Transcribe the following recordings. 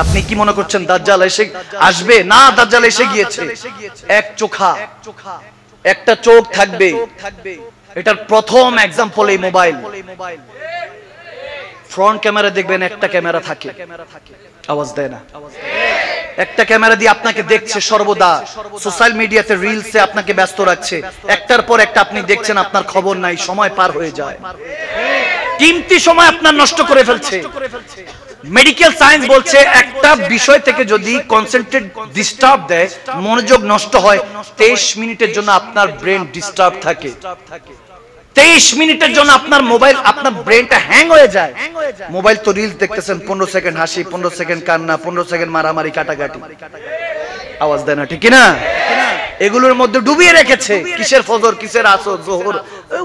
আপনি কি মনে করছেন দাজ্জাল এসে আসবে? না, দাজ্জাল এসে গিয়েছে। এক চোখা, একটা চোখ থাকবে। এটার প্রথম এক্সাম্পল এই মোবাইল। ফ্রন্ট ক্যামেরা দেখবেন একটা ক্যামেরা থাকে, আওয়াজ দেয় না। একটা ক্যামেরা দিয়ে আপনাকে দেখছে সর্বদা, সোশ্যাল মিডিয়াতে রিলসে আপনাকে ব্যস্ত রাখছে। একটার পর একটা আপনি দেখছেন, আপনার খবর নাই, সময় পার হয়ে যায়, কিমতি সময় আপনার নষ্ট করে ফেলছে। মেডিকেল সায়েন্স বলছে একটা বিষয় থেকে যদি কনসেন্ট্রেট ডিস্টার্ব দেয়, মনোযোগ নষ্ট হয়, 23 মিনিটের জন্য আপনার ব্রেন ডিস্টার্ব থাকে। 23 মিনিটের জন্য আপনার মোবাইল, আপনার ব্রেনটা হ্যাং হয়ে যায়। মোবাইল তো রিলস দেখতেছেন, 15 সেকেন্ড হাসি, 15 সেকেন্ড কান্না, 15 সেকেন্ড মারামারি কাটাকাটি, আওয়াজ দেয় না, ঠিক না? এগুলোর মধ্যে ডুবিয়ে রেখেছে। কিসের ফজর, কিসের আসর, জোহর,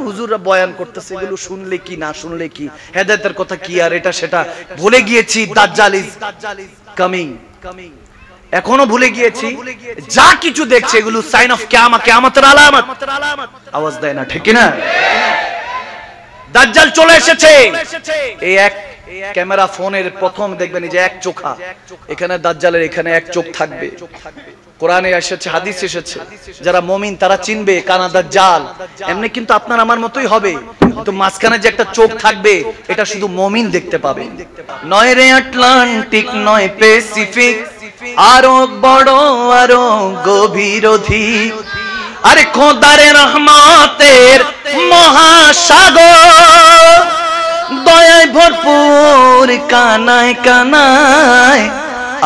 হুজুররা বয়ান করতেছে, এগুলো শুনলে কি না শুনলে কি, হেদায়েতের কথা কি আর এটা সেটা ভুলে গিয়েছি। দাজ্জাল ইজ কামিং, এখনো ভুলে গিয়েছি। যা কিছু দেখছে এগুলো সাইন অফ কিয়ামত, কিয়ামতের আলামত, আওয়াজ দেয় না, ঠিক না? দাজ্জাল চলে এসেছে। এই এক ক্যামেরা ফোনের প্রথম দেখবেন যে এক চোখা, এখানে দাজ্জালের এখানে এক চোখ থাকবে। কোরআনে এসেছে, হাদিস এসেছে, যারা মুমিন তারা চিনবে কানা দাজ্জাল। এমনি কিন্তু আপনার আমার মতোই হবে, কিন্তু মাঝখানে যে একটা চোখ থাকবে এটা শুধু মুমিন দেখতে পাবে। নয় রে আটলান্টিক, নয় প্যাসিফিক, আরো বড় আরো গভীর অধিক, আরে খোদারে রহমতের মহাসাগর, দয়ায় ভরপুর কানায় কানায়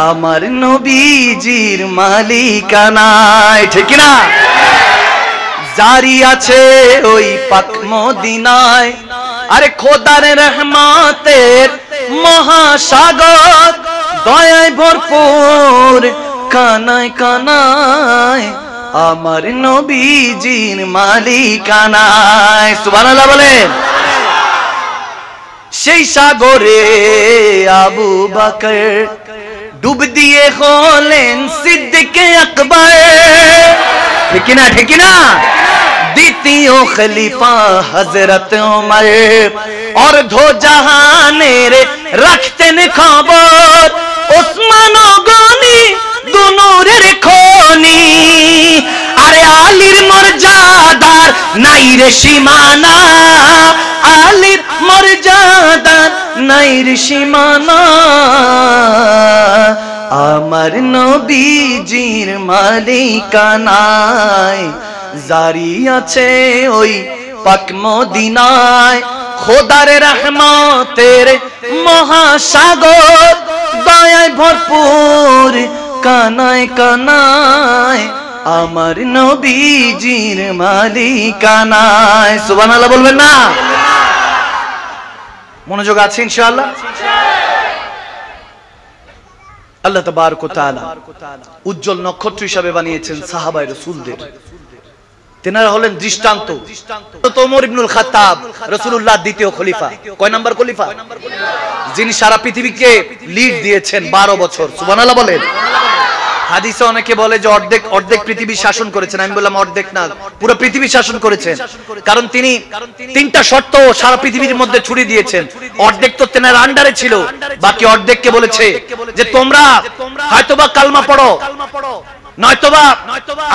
আমার নবীজির মালিকানায়, ঠিক না? জারি আছে ওই পাক মদিনায়, আরে খোদারে রহমতের মহাসাগর, দয়ায় ভরপুর কানায় কানায় আমার নবীজির মালিকানায়। সুবহানাল্লাহ বলেন। সেই সাগরে আবু বকর ডুব দিয়ে হলেন সিদ্দিকে আকবর, ঠিক না, ঠিক না? দ্বিতীয় খলিফা হযরত ওমর অর্ধ জাহানের রাখতেন খবর, ওসমান গনি দুনুরের খনি, আরে আলীর মর্যাদার নাই রে সীমানা, আলীর মর্যাদার নাই রে সীমানা, আমার নবীজির মালিকানায় জারি আছে ওই পাক মদিনায়, খোদার রহমতের মহাসাগর, দয়ায় ভরপুর কানায় কানায় আমার নবীজির মালিকানায়। সুবহানাল্লাহ বলবেন না? মনোযোগ আছে ইনশাআল্লাহ? আল্লাহ তাবারক ওয়া তাআলা উজ্জ্বল নক্ষত্র হিসেবে বানিয়েছেন সাহাবায়ে রাসূলদের। তেনারা হলেন দৃষ্টান্ত। ওমর ইবনুল খাত্তাব রাসূলুল্লাহর দ্বিতীয় খলিফা। কয় নাম্বার খলিফা? যিনি সারা পৃথিবীকে লিড দিয়েছেন 12 বছর। সুবহানাল্লাহ বলেন। হাদিসে অনেকে বলে যে অর্ধেক পৃথিবী শাসন করেছেন। আমি বললাম অর্ধেক না, পুরো পৃথিবী শাসন করেছেন। কারণ তিনি 3টা শর্ত সারা পৃথিবীর মধ্যে ছড়িয়ে দিয়েছেন। অর্ধেক তো তেনার আন্ডারে ছিল, বাকি অর্ধেককে বলেছে যে তোমরা হয়তোবা কালমা পড়ো, নয়তোবা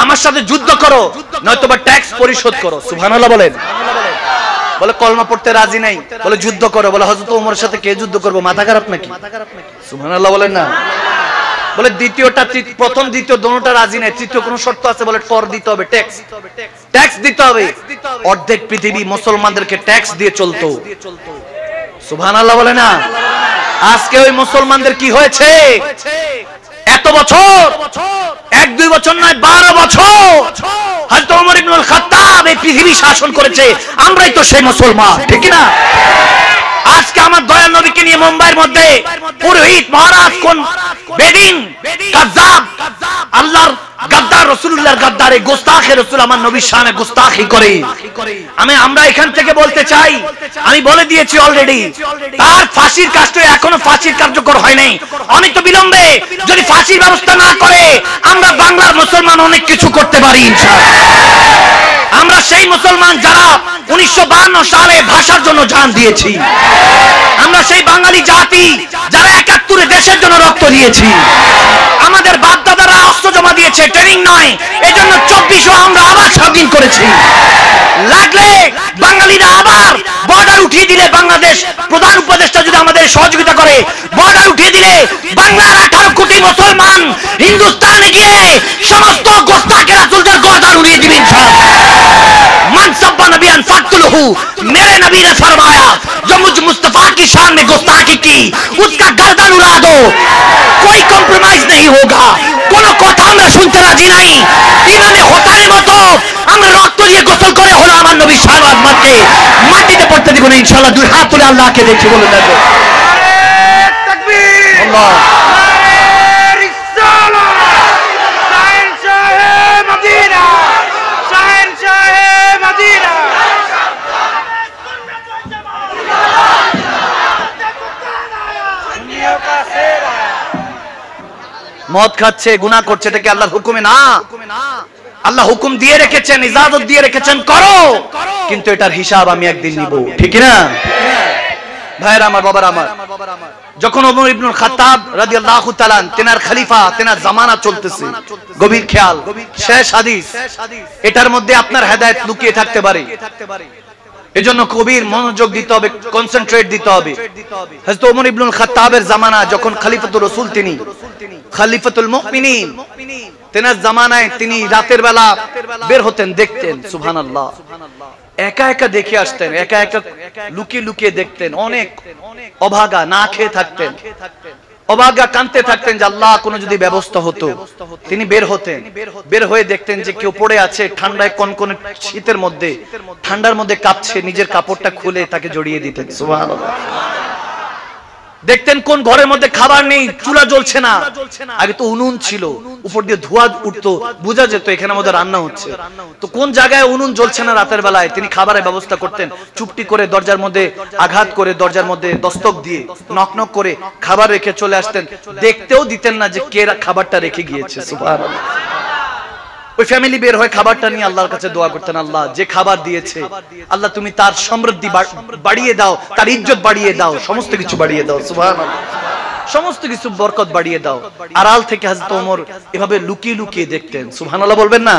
আমার সাথে যুদ্ধ করো, নয়তোবা ট্যাক্স পরিশোধ করো। সুবহানাল্লাহ বলেন। বলে কলমা পড়তে রাজি নাই, বলে যুদ্ধ করো। বলে হযরত ওমরের সাথে কে যুদ্ধ করবে, মাথা খারাপ নাকি? সুবহানাল্লাহ বলেন না? বলে দ্বিতীয়টা, প্রথম দ্বিতীয় দোনোটা রাজি নাই, তৃতীয় কোন শর্ত আছে? বলে কর দিতে হবে, ট্যাক্স দিতে হবে। অর্ধেক পৃথিবী মুসলমানদেরকে ট্যাক্স দিয়ে চলতো। সুবহানাল্লাহ বলে না? আজকে ওই মুসলমানদের কি হয়েছে? এত বছর, 1-2 বছর নয়, 12 বছর হযরত ওমর ইবনুল খাত্তাব এই পৃথিবী শাসন করেছে। আমরাই তো সেই মুসলমান, ঠিক না? আজকে আমার দয়াল নবীকে নিয়ে মুম্বাইয়ের মধ্যে পুরোহিত মহারাজ কোন বেদিন কাযযাব, আল্লাহর গাদ্দার, রাসূলুল্লাহর গাদ্দার, এই গোস্তাখে রাসূল আমার নবীর শানে গোস্তাখি করে। আমরা এখান থেকে বলতে চাই, আমি বলে দিয়েছি অলরেডি, তার ফাঁসির কাজটা এখনো ফাঁসির কার্যকর হয় নাই, অনেক বিলম্বে। যদি ফাঁসির ব্যবস্থা না করে আমরা বাংলার মুসলমান অনেক কিছু করতে পারি ইনশাআল্লাহ। আমরা সেই মুসলমান যারা 1952 সালে ভাষার জন্য জান দিয়েছি। আমরা সেই বাঙালি জাতি যারা 71 দেশের জন্য রক্ত দিয়েছি। আমাদের বাপ দাদারা অস্ত্র জমা দিয়েছে, ট্রেনিং নয়, এজন্য 24 আমরা আবার স্বাধীন করেছি। লাগলে বাঙালিরা আবার বর্ডার উঠিয়ে দিলে, বাংলাদেশ প্রধান উপদেষ্টা যদি আমাদের সহযোগিতা করে, বর্ডার উঠিয়ে দিলে বাংলার 18 কোটি মুসলমান হিন্দুস্তানে গিয়ে সমস্ত গোস্তাকে রাসূলদের গর্দান উড়িয়ে দিবেন ইনশাআল্লাহ। মান সাব্বা নবিয়ান ফাকতুলহু, मेरे नबी ने फरमाया जो मुझ मुस्तफा की शान में गुस्ताखी की उसका गर्दन उड़ा दो। कोई कॉम्प्रोमाइज नहीं होगा। কোনো কথা আমরা শুনতে রাজি নাই। ইমানে হোতারের মতো আমরা রক্ত দিয়ে গোসল করে হলো আমার নবী শান আজমাতকে মাটিতে পড়তে দিব না ইনশাআল্লাহ। দুই হাত তুলে আল্লাহকে দেখি বলে দেখো তাকবীর, আল্লাহ রিসালাত, শাহেনশাহে মদিনা, শাহেনশাহে মদিনা। মদ খাচ্ছে, গুনাহ করছে, এটা কি আল্লাহর হুকুমে না? আল্লাহ হুকুম দিয়ে রেখেছেন, ইজাজত দিয়ে রেখেছেন, করো, কিন্তু এটার হিসাব আমি একদিন নিব, ঠিক না ভাইরা আমার, বাবার আমার? যখন ওমর ইবনুল খাত্তাব রাদিয়াল্লাহু তাআলা তেনার খলিফা, তেনার জামানা চলতেছে, গভীর খেয়াল, শেষ হাদিস, এটার মধ্যে আপনার হেদায়েত লুকিয়ে থাকতে পারে। এজন্য কবির মনোযোগ দিতে হবে, কনসেন্ট্রেট দিতে হবে। হযরত ওমর ইবনুল খাত্তাবের জামানা যখন খলিফাতুর রাসূল, তিনি খলিফাতুল মুমিনিন, তেনার জামানায় তিনি রাতের বেলা বের হতেন, দেখতেন সুবহানাল্লাহ, একা একা দেখে আসতেন, একা একা লুকিয়ে লুকিয়ে দেখতেন। অনেক অভাগা না খেয়ে থাকতেন, অভাগা কাঁদতে থাকতেন যে আল্লাহ কোনো যদি ব্যবস্থা হতো। তিনি বের হতেন, বের হয়ে দেখতেন যে কেউ পড়ে আছে ঠান্ডায়, কনকনে শীতের মধ্যে, ঠান্ডার মধ্যে কাঁপছে, নিজের কাপড়টা খুলে তাকে জড়িয়ে দিতেন সুবহানাল্লাহ। দেখতেন কোন ঘরের মধ্যে খাবার নেই, চুলা জ্বলছে না, আগে তো উনুন ছিল, উপর দিয়ে ধোঁয়া উঠতো, বোঝা যেত এখানে মধ্যে রান্না হচ্ছে। তো কোন জায়গায় উনুন জ্বলছে না রাতের বেলায়, তিনি খাবারের ব্যবস্থা করতেন। চুপটি করে দরজার মধ্যে আঘাত করে, দরজার মধ্যে দস্তক দিয়ে নক নক করে খাবার রেখে চলে আসতেন। দেখতেও দিতেন না যে কে খাবারটা রেখে গিয়েছে সুবহানাল্লাহ। ওই ফ্যামিলি বের হয়ে খাবারটা নিয়ে আল্লাহর কাছে দোয়া করতেন, আল্লাহ যে খাবার দিয়েছে, আল্লাহ তুমি তার সমৃদ্ধি বাড়িয়ে দাও, তার ইজ্জত বাড়িয়ে দাও, সমস্ত কিছু বাড়িয়ে দাও সুবহানাল্লাহ, সমস্ত কিছু বরকত বাড়িয়ে দাও। আড়াল থেকে হযরত ওমর এভাবে লুকিয়ে লুকিয়ে দেখতেন, সুবহানাল্লাহ বলবেন না?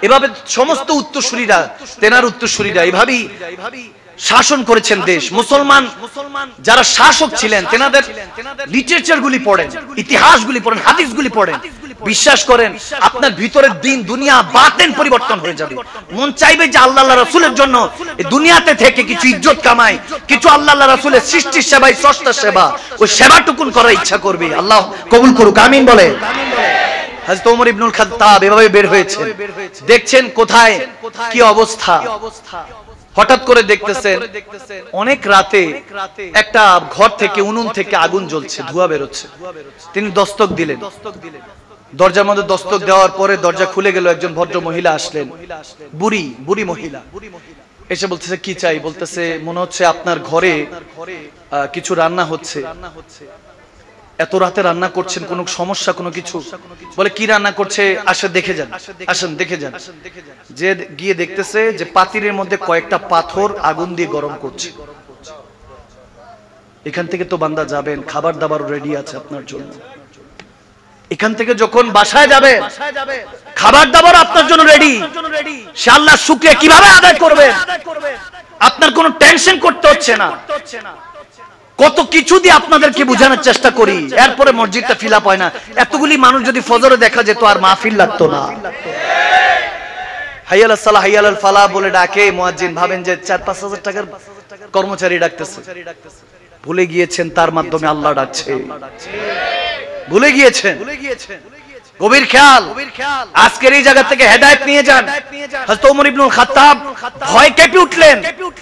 এভাবে সমস্ত উত্তরসূরিরা, তেনার উত্তরসূরিরা এভাবেই শাসন করেছেন দেশ। মুসলমান যারা শাসক ছিলেন, তেনাদের লিটারেচার গুলি পড়েন, ইতিহাস গুলি পড়েন, হাদিস গুলি পড়েন, বিশ্বাস করেন আপনার ভিতরের দিন দুনিয়া বাতেন পরিবর্তন হয়ে যাবে। মন চাইবে যে আল্লাহ রাসূলের জন্য এই দুনিয়াতে থেকে কিছু ইজ্জত কামাই, কিছু আল্লাহ রাসূলের সৃষ্টির সেবায়, স্রষ্টার সেবা, ওই সেবাটুকুন করার ইচ্ছা করবে। আল্লাহ কবুল করুক, আমিন বলে। হযরত ওমর ইবনুল খাত্তাব এভাবে বের হয়েছে, দেখছেন কোথায় কি অবস্থা। হঠাৎ করে দেখতেছেন অনেক রাতে একটা ঘর থেকে, উনুন থেকে আগুন জ্বলছে, ধোঁয়া বের হচ্ছে। তিনি দস্তক দিলেন, দরজার মধ্যে দস্তক দেওয়ার পরে দরজা খুলে গেল। একজন ভদ্র মহিলা আসলেন, বুড়ি মহিলা, এসে বলতেছে কি চাই? বলতেছে মনে হচ্ছে আপনার ঘরে কিছু রান্না হচ্ছে, এত রাতে রান্না করছেন, কোনো সমস্যা, কোনো কিছু? বলে কি রান্না করছে? আসেন দেখে যান, আসেন দেখে যান। যে গিয়ে দেখতেছে যে পাতিলের মধ্যে কয়েকটা পাথর আগুন দিয়ে গরম করছে। এখান থেকে তো বান্দা যাবেন, খাবার দাবার রেডি আছে আপনার জন্য। এখান থেকে যখন বাসায় যাবে, খাবার দাবার আপনার জন্য রেডি। সে আল্লাহর শুকরিয়া কিভাবে আদায় করবেন? আপনার কোনো টেনশন করতে হচ্ছে না। কত কিছু দিয়ে আপনাদেরকে বোঝানোর চেষ্টা করি, এরপরে মসজিদটা ফিল আপ হয় না। এতগুলি মানুষ যদি ফজরে দেখা যেত আর মাহফিল লাগতো না। হাইয়াল সালাহ হাইয়াল ফালাহ বলে ডাকে মুয়াজ্জিন, ভাবেন যে 4-5 হাজার টাকার কর্মচারী ডাকতেছে। ভুলে গিয়েছেন তার মাধ্যমে আল্লাহ ডাকছে, ভুলে গিয়েছেন। গভীর খেয়াল, আজকের এই জায়গা থেকে হেদায়েত নিয়ে যান। হযরত ওমর ইবনুল খাত্তাব ভয় কেঁপে উঠলেন,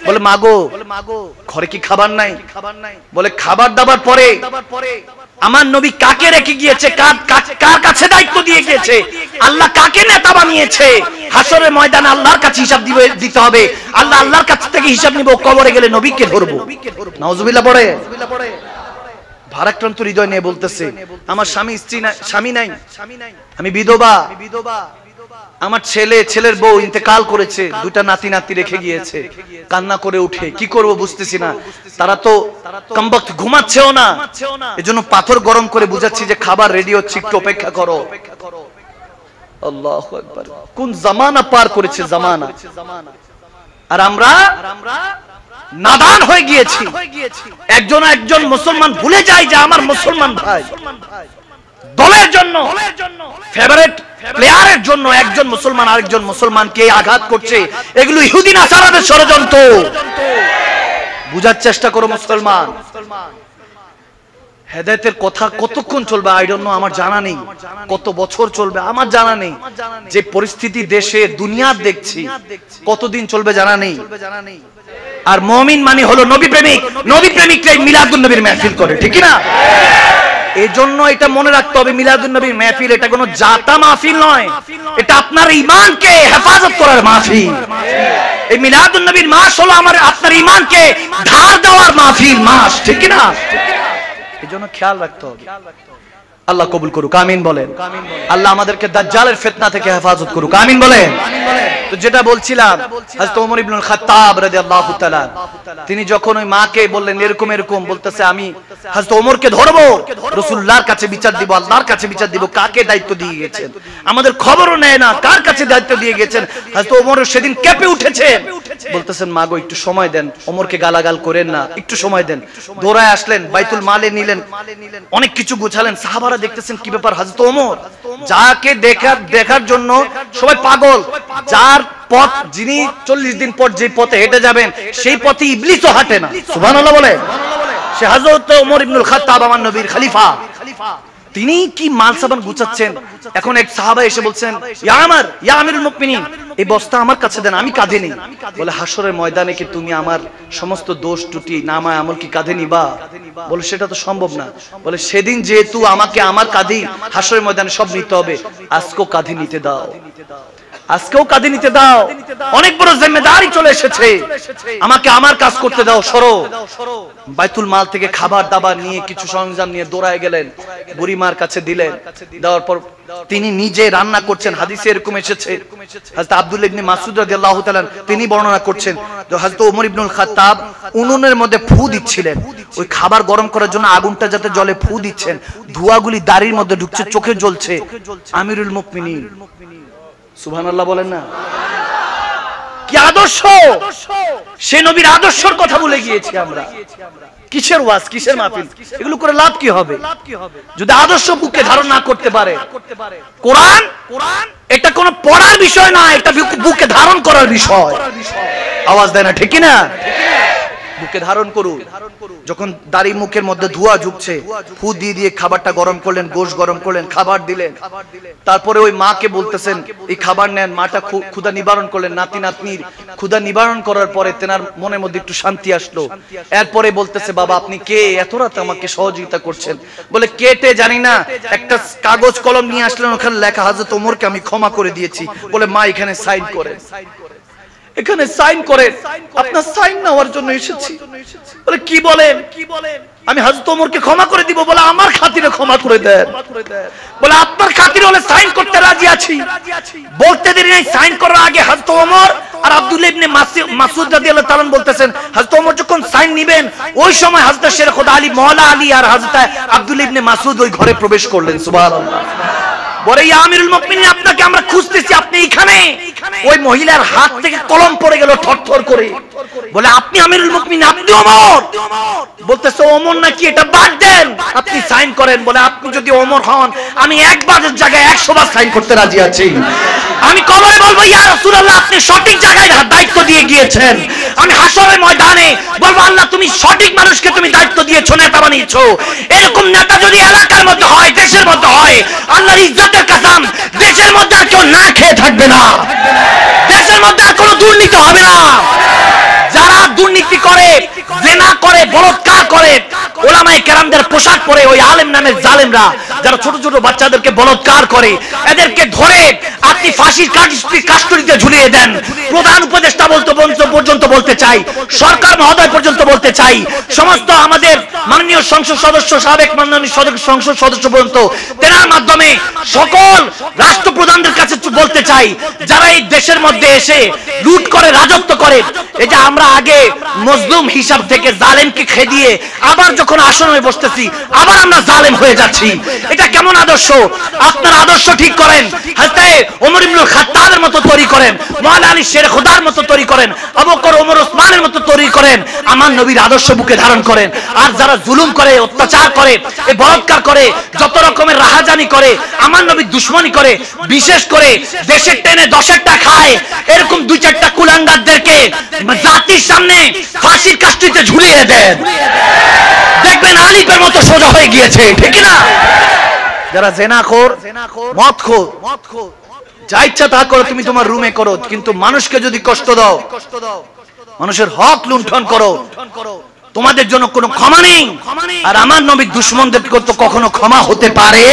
বলে মাগো ঘরে কি খাবার নাই? বলে খাবার দাবার পরে আমার নবী কাকে রেখে গিয়েছে, কার কাছে দায়িত্ব দিয়ে গিয়েছে, আল্লাহ কাকে নেতা বানিয়েছে, হাসরের ময়দানে আল্লাহর কাছে হিসাব দিতে হবে। আল্লাহর কাছ থেকে হিসাব নিব, কবরে গেলে নবীকে ধরবো। নাউজুবিল্লাহ পড়ে ভারাক্রান্ত হৃদয় নিয়ে বলতেছে আমার স্বামী নাই, আমি বিধবা, আমার ছেলে ছেলের বউ ইন্তেকাল করেছে, দুইটা নাতি নাতি রেখে গিয়েছে, কান্না করে উঠে কি করব বুঝতেছি না, তারা তো কমবক্ত ঘুমাচ্ছেও না, এজন্য পাথর গরম করে বুঝাচ্ছি যে খাবার রেডি হচ্ছে, একটু অপেক্ষা করো। আল্লাহু আকবার, কোন জামানা পার করেছে জামানা। আর আমরা নাদান হয়ে গিয়েছি, একজন মুসলমান ভুলে যায় যে আমার মুসলমান ভাই, দলের জন্য ফেভারিট প্লেয়ারের জন্য একজন মুসলমান আরেকজন মুসলমানকে আঘাত করছে, এগুলো ইহুদি নাসারাদের ষড়যন্ত্র। বুঝার চেষ্টা করো মুসলমান। হেদায়েতের কথা কতক্ষণ চলবে আই ডোন্ট নো, আমার জানা নেই, কত বছর চলবে আমার জানা নেই, যে পরিস্থিতি দেশে দুনিয়ার দেখছি কতদিন চলবে জানা নেই। আর মুমিন মানে হলো নবী প্রেমিক, নবী প্রেমিকরাই মিলাদুন নবীর মাহফিল করে, ঠিক না? এই জন্য এটা মনে রাখতে হবে, মিলাদুন নবীর মাহফিল এটা কোনো জাতা মাহফিল নয়, এটা আপনার ঈমানকে হেফাজত করার মাহফিল। এই মিলাদুন নবীর মাস হলো আমার আপনার ঈমানকে ধার দেওয়ার মাহফিল মাস, ঠিক না? এই জন্য খেয়াল রাখতে হবে। আল্লাহ কবুল করুক, আমিন বলেন। আল্লাহ আমাদেরকে দাজ্জালের ফিতনা থেকে হেফাজত করুক, আমিন বলেন। তো যেটা বলছিলাম, হযরত ওমর ইবনুল খাত্তাব রাদিয়াল্লাহু তাআলা তিনি যখন ওই মাকে বললেন এরকম এরকম, বলতেছে আমি হযরত ওমরকে ধরবো, রাসূলুল্লাহর কাছে বিচার দিব, আল্লাহর কাছে বিচার দিব, কাকে দায়িত্ব দিয়ে গেছেন আমাদের খবরও নেয় না, কার কাছে দায়িত্ব দিয়ে গেছেন। হযরত ওমর সেদিন কেঁপে উঠেছেন, বলতেছেন মা গো একটু সময় দেন, ওমরকে গালাগাল করেন না, একটু সময় দেন। দৌড়ায় আসলেন, বাইতুল মালে নিলেন, অনেক কিছু গোছালেন। সাহাবারা দেখতেছেন কি ব্যাপার, হযরত ওমর যাকে দেখার জন্য সবাই পাগল, যার পথ যিনি 40 দিন পর যে পথে হেঁটে যাবেন সেই পথে ইবলিসও হাঁটে না, সুবহানাল্লাহ বলে। সে হযরত ওমর ইবনুল খাত্তাব আমার নবীর খলিফা, তিনি কি মাল সাবান গুছাচ্ছেন। এখন এক সাহাবা এসে বলছেন ইয়া আমার, ইয়া আমিরুল মুমিনিন, এই বস্তা আমার কাছে দেন, আমি কাঁধে নেই। বলে হাসরের ময়দানে কি তুমি আমার সমস্ত দোষ ত্রুটি নামায় আমল কি কাঁধে নিবা? বলে সেটা তো সম্ভব না। বলে সেদিন যেহেতু আমাকে আমার কাঁধেই হাসরের ময়দানে সব নিতে হবে, আজকেও কাঁধে নিতে দাও, আজকেও কাঁধে নিতে দাও, অনেক বড় জিম্মেদারি চলে এসেছে, আমাকে আমার কাজ করতে দাও, সরো। বাইতুল মাল থেকে খাবার দাবার নিয়ে কিছু সরঞ্জাম নিয়ে দৌড়ায় গেলেন, বুড়িমার কাছে দিলেন, দেওয়ার পর তিনি নিজে রান্না করছেন। হাদিসে এরকম এসেছে, হযরত আব্দুল্লাহ ইবনে মাসউদ রাদিয়াল্লাহু তাআলা তিনি বর্ণনা করছেন যে হযরত ওমর ইবনুল খাত্তাব উনুনের মধ্যে ফু দিচ্ছিলেন, ওই খাবার গরম করার জন্য আগুনটা যাতে জ্বলে ফু দিচ্ছেন, ধোঁয়াগুলি দাড়ির মধ্যে ঢুকছে, চোখে জ্বলছে। আমিরুল মুমিনিন, সুবহানাল্লাহ বলেন না? কি আদর্শ, সে নবীর আদর্শের কথা ভুলে গিয়েছি আমরা। কিসের ওয়াজ, কিসের মাহফিল, এগুলো করে লাভ কি হবে যদি আদর্শ বুকে ধারণ না করতে পারে? কোরআন এটা কোনো পড়ার বিষয় না, এটা বুকে ধারণ করার বিষয়। আওয়াজ দেয় না, ঠিক না? বুকে ধারণ করুন। যখন দাড়ি মুখের মধ্যে ধোঁয়া ঢুকছে, ফু দিয়ে দিয়ে খাবারটা গরম করলেন, গোশ গরম করলেন, খাবার দিলেন। তারপরে ওই মাকে বলতেছেন এই খাবার নেন, মাটা ক্ষুধা নিবারণ করলেন, নাতি নাতনির ক্ষুধা নিবারণ করার পরে তেনার মনের মধ্যে একটু শান্তি আসলো। এরপরে বলতেছে বাবা আপনি কে, এত রাত আমাকে সহযোগিতা করছেন? বলে কেটে জানি না, একটা কাগজ কলম নিয়ে আসলেন, ওখানে লেখা হযরত ওমরকে আমি ক্ষমা করে দিয়েছি। বলে মা এখানে সাইন করেন, এখানে সাইন করেন, আপনার সাইন নেওয়ার জন্য এসেছি। বলে কি বলেন? আমি হযরত ওমরকে ক্ষমা করে দিব। বলে আমার খাতিরে ক্ষমা করে দেন। বলে আপনার খাতিরে হলে সাইন করতে রাজি আছি। বলতে দেরি নেই, সাইন করার আগে হযরত ওমর আর আব্দুল্লাহ ইবনে মাসউদ রাদিয়াল্লাহু তাআলা বলতেছেন, হযরত ওমর যখন সাইন নেবেন ওই সময় হযরত শের খোদা আলী মাওলা আলী আর হযরত আব্দুল্লাহ ইবনে মাসউদ ওই ঘরে প্রবেশ করলেন, সুবহানাল্লাহ। বলে ইয়া আমিরুল মুমিনিন, আপনাকে আমরা খুঁজতেছি, আপনি এখানে। ওই মহিলার হাত থেকে কলম পড়ে গেল থরথর করে। বলে আপনি আমিরুল মুমিনিন, আপনি ওমর? বলতেছে ওমর নাকি, এটা বাদ দেন, আপনি সাইন করেন। বলে আপনি যদি ওমর হন, আমি একবারের জায়গায় 100 বার সাইন করতে রাজি আছি। আমি কবরে বলবো ইয়া রাসূলুল্লাহ আপনি সঠিক জায়গায় দায়িত্ব দিয়ে গিয়েছেন। আমি হাসরের ময়দানে বলবো আল্লাহ তুমি সঠিক মানুষকে তুমি দায়িত্ব দিয়েছো, নেতা বানিয়েছো। এরকম নেতা যদি এলাকার মধ্যে হয়, দেশের মধ্যে হয়, আল্লাহর ইজ্জতের কসম, দেশের মধ্যে আর কেউ না খেয়ে থাকবে না, দেশের মধ্যে আর কোনো দুর্নীতি হবে না। যারা দুর্নীতি করে, জিনা করে, বলাৎকার করে, উলামায়ে কেরামদের পোশাক পরে ওই আলেম নামের জালেমরা যারা ছোট ছোট বাচ্চাদেরকে বলাৎকার করে, এদেরকে ধরে আপনি ফাঁসির কাস্টডিতে ঝুলিয়ে দেন। প্রধান উপদেষ্টা পর্যন্ত বলতে চাই, সরকার মহোদয় পর্যন্ত বলতে চাই, সমস্ত আমাদের মাননীয় সংসদ সদস্য, সাবেক মাননীয় সংসদ সদস্য পর্যন্ত তেনার মাধ্যমে সকল রাষ্ট্রপ্রধানদের কাছে বলতে চাই, যারা এই দেশের মধ্যে এসে লুট করে, রাজত্ব করে, এই যে আমরা আগে মজলুম হিসাব থেকে জালেমকে খেদিয়ে আবার যখন আসনে বসতেছি আবার আমরা জালেম হয়ে যাচ্ছি। এটা কেমন আদর্শ? আপনার আদর্শ ঠিক করেন, হযরত ওমর ইবনুল খাত্তাবের মতো তৈরি করেন, মাওলানা আলী শের খোদার মতো তৈরি করেন, আবু বকর, ওমর, ওসমানের মতো তৈরি করেন, আমার নবীর আদর্শ বুকে ধারণ করেন। আর যারা জুলুম করে, অত্যাচার করে, এই বলাৎকার করে, যত রকমের রাহাজানি করে, আমার নবীর দুশমনি করে, বিশেষ করে দেশের টেনে দশেরটা খায়, এরকম দুই চারটা কুলাঙ্গারদেরকে জাতির সামনে ফাঁসির কাস্টডিতে ঝুলিয়ে দেন, দেখবেন আলিফের মতো সোজা হয়ে গিয়েছে, ঠিক না? যারা জেনাখোর, মদখোর, যা ইচ্ছা তা করো, তুমি তোমার রুমে করো, কিন্তু মানুষকে যদি কষ্ট দাও, মানুষের হক লুণ্ঠন করো, তোমাদের জন্য কোনো ক্ষমা নেই। আর আমার নবীর দুশমনদের তো কখনো ক্ষমা হতে পারে